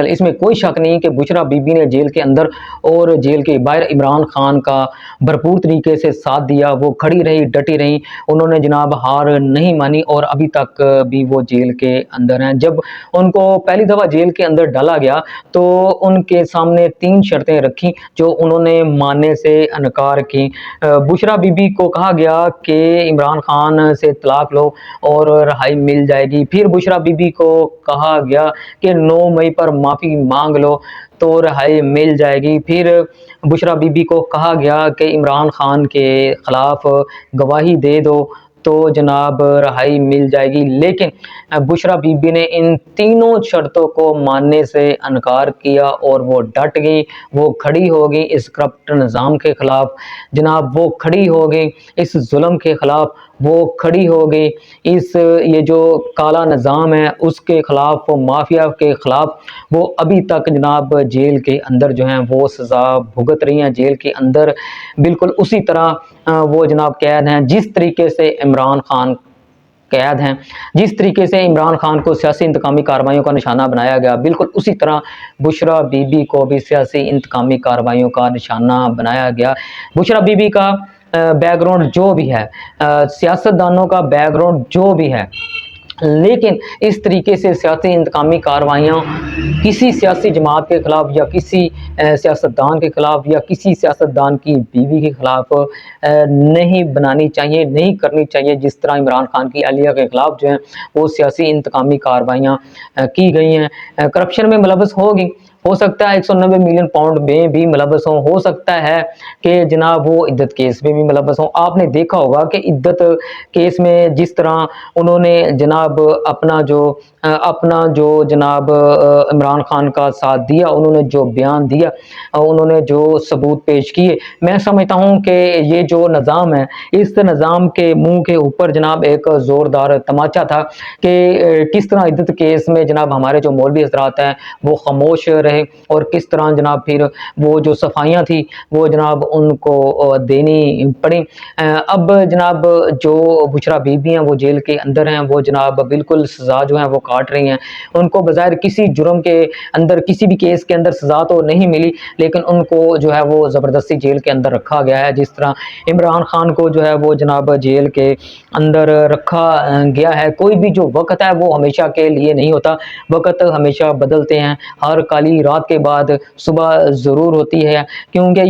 اس میں کوئی شک نہیں کہ بشریٰ بی بی نے جیل کے اندر اور جیل کے باہر عمران خان کا بھرپور طریقے سے ساتھ دیا، وہ کھڑی رہی، ڈٹی رہی، انہوں نے جناب ہار نہیں مانی اور ابھی تک بھی وہ جیل کے اندر ہیں۔ جب ان کو پہلی دفعہ جیل کے اندر ڈالا گیا تو ان کے سامنے 3 شرطیں رکھی جو انہوں نے ماننے سے انکار کی۔ بشریٰ بی بی کو کہا گیا کہ عمران خان سے طلاق لو اور رہائی مل جائے گی، پھر بشریٰ بی بی کو کہا گیا کہ 9 مئی پر معافی مانگ لو تو رہائی مل جائے گی، پھر بشریٰ بی بی کو کہا گیا کہ عمران خان کے خلاف گواہی دے دو تو جناب رہائی مل جائے گی، لیکن بشریٰ بی بی نے ان تینوں شرطوں کو ماننے سے انکار کیا اور وہ ڈٹ گئی، وہ کھڑی ہو گئی اس کرپٹ نظام کے خلاف، جناب وہ کھڑی ہو گئی اس ظلم کے خلاف، وہ کھڑی ہو گئی اس یہ جو کالا نظام ہے اس کے خلاف، مافیا کے خلاف۔ وہ ابھی تک جناب جیل کے اندر جو ہیں وہ سزا بھگت رہی ہیں، جیل کے اندر بالکل اسی طرح وہ جناب قید ہیں جس طریقے سے عمران خان قید ہیں، جس طریقے سے عمران خان کو سیاسی انتقامی کارروائیوں کا نشانہ بنایا گیا، بالکل اسی طرح بشریٰ بی بی کو بھی سیاسی انتقامی کارروائیوں کا نشانہ بنایا گیا۔ بشریٰ بی بی کا بیک گراؤنڈ جو بھی ہے، سیاستدانوں کا بیک گراؤنڈ جو بھی ہے، لیکن اس طریقے سے سیاسی انتقامی کارروائیاں کسی سیاسی جماعت کے خلاف یا کسی سیاستدان کے خلاف یا کسی سیاستدان کی بیوی کے خلاف نہیں بنانی چاہیے، نہیں کرنی چاہیے، جس طرح عمران خان کی اہلیہ کے خلاف جو ہیں وہ سیاسی انتقامی کارروائیاں کی گئی ہیں۔ کرپشن میں ملوث ہوگی، ہو سکتا ہے 190 ملین پاؤنڈ میں بھی ملوث ہوں، ہو سکتا ہے کہ جناب وہ عدت کیس میں بھی ملوث ہوں۔ آپ نے دیکھا ہوگا کہ عدت کیس میں جس طرح انہوں نے جناب اپنا جو جناب عمران خان کا ساتھ دیا، انہوں نے جو بیان دیا، انہوں نے جو ثبوت پیش کیے، میں سمجھتا ہوں کہ یہ جو نظام ہے اس نظام کے منہ کے اوپر جناب ایک زوردار تماچا تھا کہ کس طرح عدت کیس میں جناب ہمارے جو مولوی حضرات ہیں وہ خاموش رہے اور کس طرح جناب پھر وہ جو صفائیاں تھی وہ جناب ان کو دینی پڑیں۔ اب جناب جو بشریٰ بی بی ہیں وہ جیل کے اندر ہیں، وہ جناب بالکل سزا جو ہے وہ کاٹ رہی ہیں، ان کو بظاہر کسی جرم کے اندر کسی بھی کیس کے اندر سزا تو نہیں ملی، لیکن ان کو جو ہے وہ زبردستی جیل کے اندر رکھا گیا ہے، جس طرح عمران خان کو جو ہے وہ جناب جیل کے اندر رکھا گیا ہے۔ کوئی بھی جو وقت ہے وہ ہمیشہ کے لیے نہیں ہوتا، وقت ہمیشہ بدلتے ہیں، ہر کالی رات کے بعد صبح ضرور ہوتی ہے، کیونکہ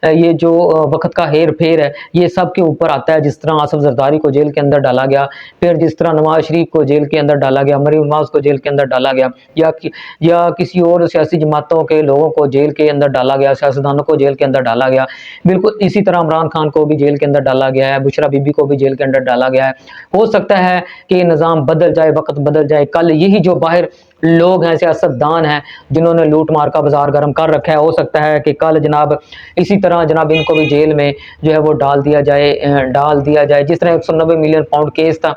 یہ جو وقت کا ہیر پھیر ہے یہ سب کے اوپر آتا ہے۔ جس طرح آصف زرداری کو جیل کے اندر ڈالا گیا، پھر جس طرح نواز شریف کو جیل کے اندر ڈالا گیا، مریم نواز کو جیل کے اندر ڈالا گیا، یا کسی اور سیاسی جماعتوں کے لوگوں کو جیل کے اندر ڈالا گیا، سیاستدانوں کو جیل کے اندر ڈالا گیا، بالکل اسی طرح عمران خان کو بھی جیل کے اندر ڈالا گیا ہے، بشریٰ بی بی کو بھی جیل کے اندر ڈالا گیا ہے۔ ہو سکتا ہے کہ نظام بدل جائے، وقت بدل جائے، کل یہی جو باہر لوگ ہیں، سیاستدان ہیں جنہوں نے لوٹ مار کا بازار گرم کر رکھا ہے، ہو سکتا ہے کہ کل جناب اسی طرح جناب ان کو بھی جیل میں جو ہے وہ ڈال دیا جائے۔ جس طرح 190 ملین پاؤنڈ کیس تھا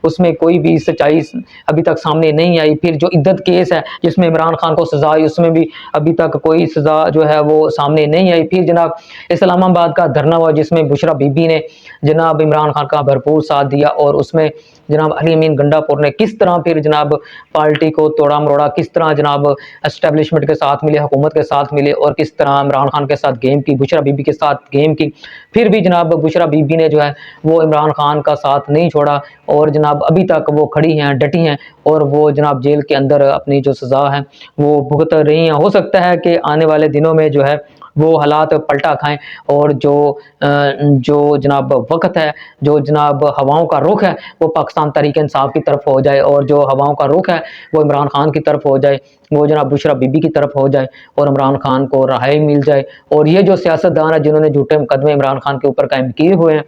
اس میں کوئی بھی سچائی ابھی تک سامنے نہیں آئی، پھر جو عدت کیس ہے جس میں عمران خان کو سزا آئی اس میں بھی ابھی تک کوئی سزا جو ہے وہ سامنے نہیں آئی، پھر جناب اسلام آباد کا دھرنا ہوا جس میں بشریٰ بی بی نے جناب عمران خان کا بھرپور ساتھ دیا، اور اس میں جناب علی امین گنڈا پور نے کس طرح پھر جناب پارٹی کو توڑا مروڑا، کس طرح جناب اسٹیبلشمنٹ کے ساتھ ملے، حکومت کے ساتھ ملے، اور کس طرح عمران خان کے ساتھ گیم کی، بشریٰ بی بی کے ساتھ گیم کی، پھر بھی جناب بشریٰ بی بی نے جو ہے وہ عمران خان کا ساتھ نہیں چھوڑا، اور جناب ابھی تک وہ کھڑی ہیں، ڈٹی ہیں، اور وہ جناب جیل کے اندر اپنی جو سزا ہے وہ بھگت رہی ہیں۔ ہو سکتا ہے کہ آنے والے دنوں میں جو ہے وہ حالات پلٹا کھائیں، اور جو جناب وقت ہے، جو جناب ہواؤں کا رخ ہے وہ پاکستان تحریک انصاف کی طرف ہو جائے، اور جو ہواؤں کا رخ ہے وہ عمران خان کی طرف ہو جائے، وہ جناب بشریٰ بی بی کی طرف ہو جائے، اور عمران خان کو رہائی مل جائے، اور یہ جو سیاستدان ہیں جنہوں نے جھوٹے مقدمے عمران خان کے اوپر قائم کیے ہوئے ہیں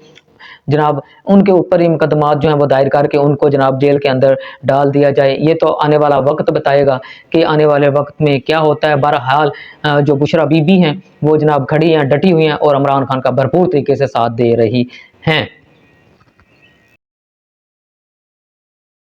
جناب ان کے اوپر ہی مقدمات جو ہیں وہ دائر کر کے ان کو جناب جیل کے اندر ڈال دیا جائے۔ یہ تو آنے والا وقت بتائے گا کہ آنے والے وقت میں کیا ہوتا ہے۔ بہرحال جو بشریٰ بی بی ہیں وہ جناب کھڑی ہیں، ڈٹی ہوئی ہیں، اور عمران خان کا بھرپور طریقے سے ساتھ دے رہی ہیں۔